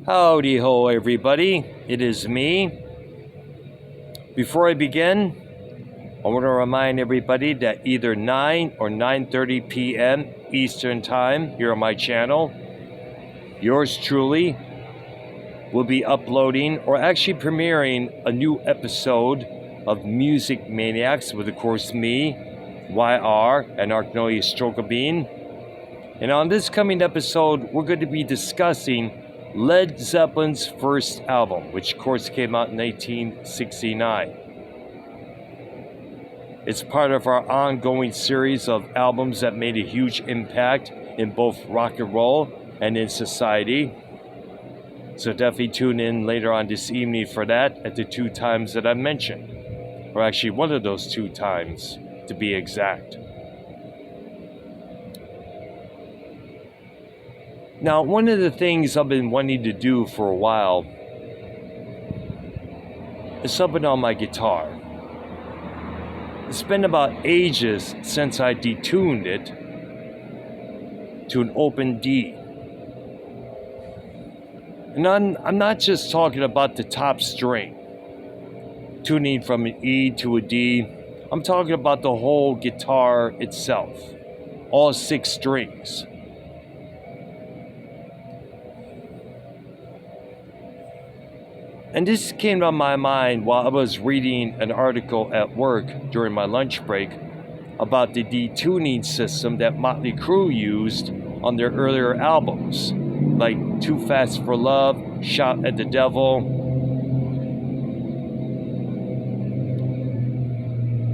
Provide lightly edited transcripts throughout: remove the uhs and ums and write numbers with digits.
Howdy ho, everybody. It is me. Before I begin, I want to remind everybody that either 9 or 9:30 p.m. Eastern Time here on my channel, yours truly will be uploading or actually premiering a new episode of Music Maniax with, of course, me, YR, and Arknoe Strokabine. And on this coming episode, we're going to be discussing Led Zeppelin's first album, which of course came out in 1969. It's part of our ongoing series of albums that made a huge impact in both rock and roll and in society. So definitely tune in later on this evening for that at the 2 times that I mentioned. Or actually one of those 2 times to be exact. Now, one of the things I've been wanting to do for a while is something on my guitar. It's been about ages since I detuned it to an open D. And I'm not just talking about the top string, tuning from an E to a D. I'm talking about the whole guitar itself, all 6 strings. And this came to my mind while I was reading an article at work during my lunch break about the detuning system that Motley Crue used on their earlier albums, like Too Fast for Love, Shout at the Devil.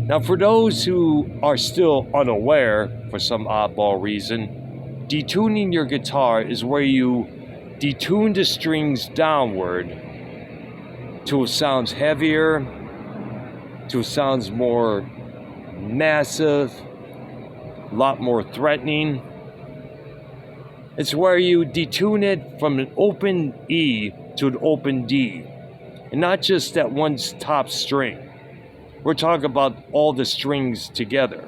Now, for those who are still unaware for some oddball reason, detuning your guitar is where you detune the strings downward till it sounds heavier, till it sounds more massive, a lot more threatening. It's where you detune it from an open E to an open D, and not just that one top string. We're talking about all the strings together.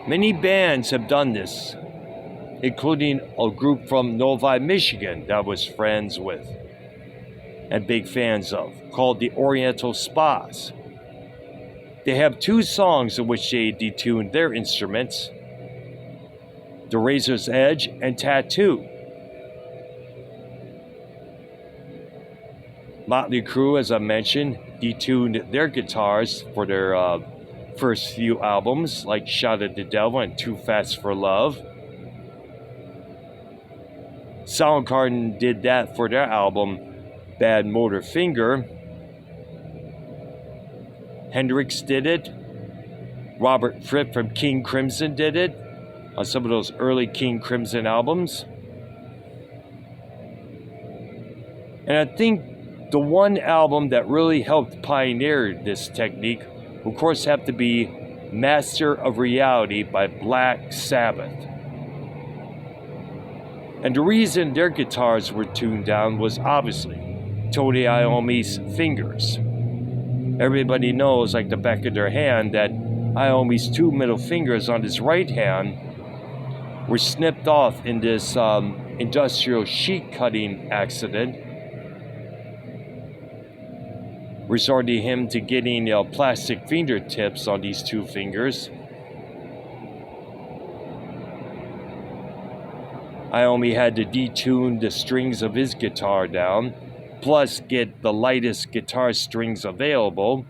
Many bands have done this, including a group from Novi, Michigan that I was friends with and big fans of, called the Oriental Spas. They have 2 songs in which they detuned their instruments, The Razor's Edge and Tattoo. Motley Crue, as I mentioned, detuned their guitars for their first few albums, like Shout at the Devil and Too Fast for Love. Soundgarden did that for their album Bad Motor Finger. Hendrix did it. Robert Fripp from King Crimson did it on some of those early King Crimson albums. And I think the one album that really helped pioneer this technique, of course, have to be Master of Reality by Black Sabbath. And the reason their guitars were tuned down was obviously Tony Iommi's fingers. Everybody knows, like the back of their hand, that Iommi's 2 middle fingers on his right hand were snipped off in this industrial sheet cutting accident, resorting him to getting plastic fingertips on these 2 fingers. Iommi had to detune the strings of his guitar down, plus get the lightest guitar strings available.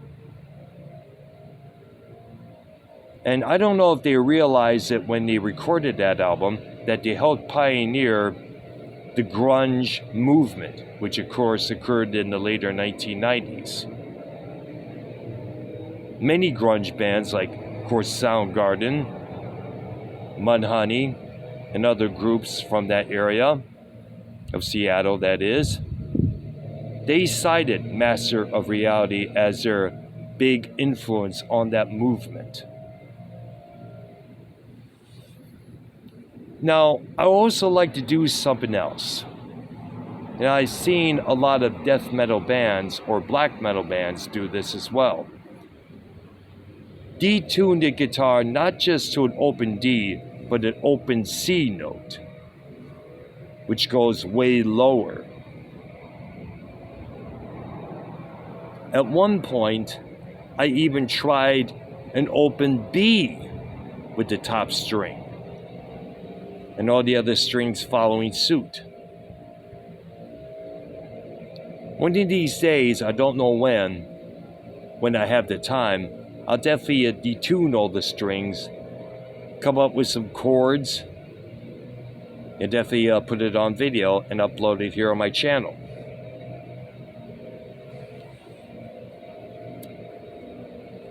And I don't know if they realized it when they recorded that album, that they helped pioneer the grunge movement, which of course occurred in the later 1990s. Many grunge bands, like of course Soundgarden, Mudhoney, and other groups from that area of Seattle, that is, they cited Master of Reality as their big influence on that movement. Now, I also like to do something else. And I've seen a lot of death metal bands or black metal bands do this as well. Detune the guitar not just to an open D, but an open C note. which goes way lower. At one point, I even tried an open B with the top string, and all the other strings following suit. One of these days, I don't know when I have the time, I'll definitely detune all the strings, come up with some chords, and definitely put it on video and upload it here on my channel.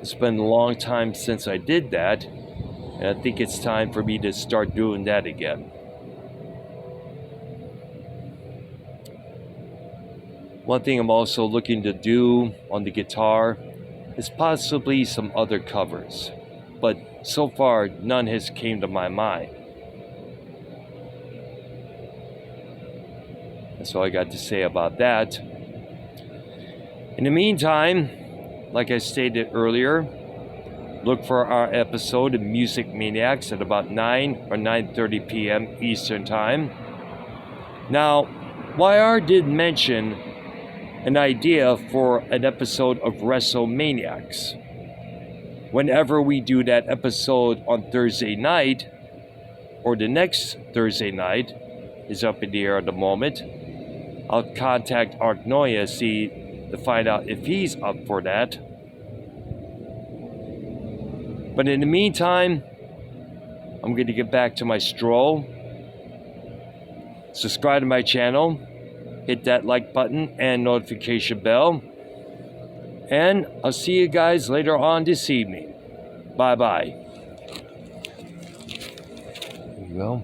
It's been a long time since I did that, and I think it's time for me to start doing that again. One thing I'm also looking to do on the guitar is possibly some other covers, but so far none has came to my mind. That's all I got to say about that. In the meantime, like I stated earlier, look for our episode of Music Maniacs at about 9 or 9:30 p.m. Eastern Time. Now, YR did mention an idea for an episode of Maniax. Whenever we do that episode on Thursday night, or the next Thursday night, is up in the air at the moment, I'll contact Ark Noya to find out if he's up for that. But in the meantime, I'm going to get back to my stroll. Subscribe to my channel, hit that like button and notification bell. And I'll see you guys later on this evening. Bye-bye. There you go.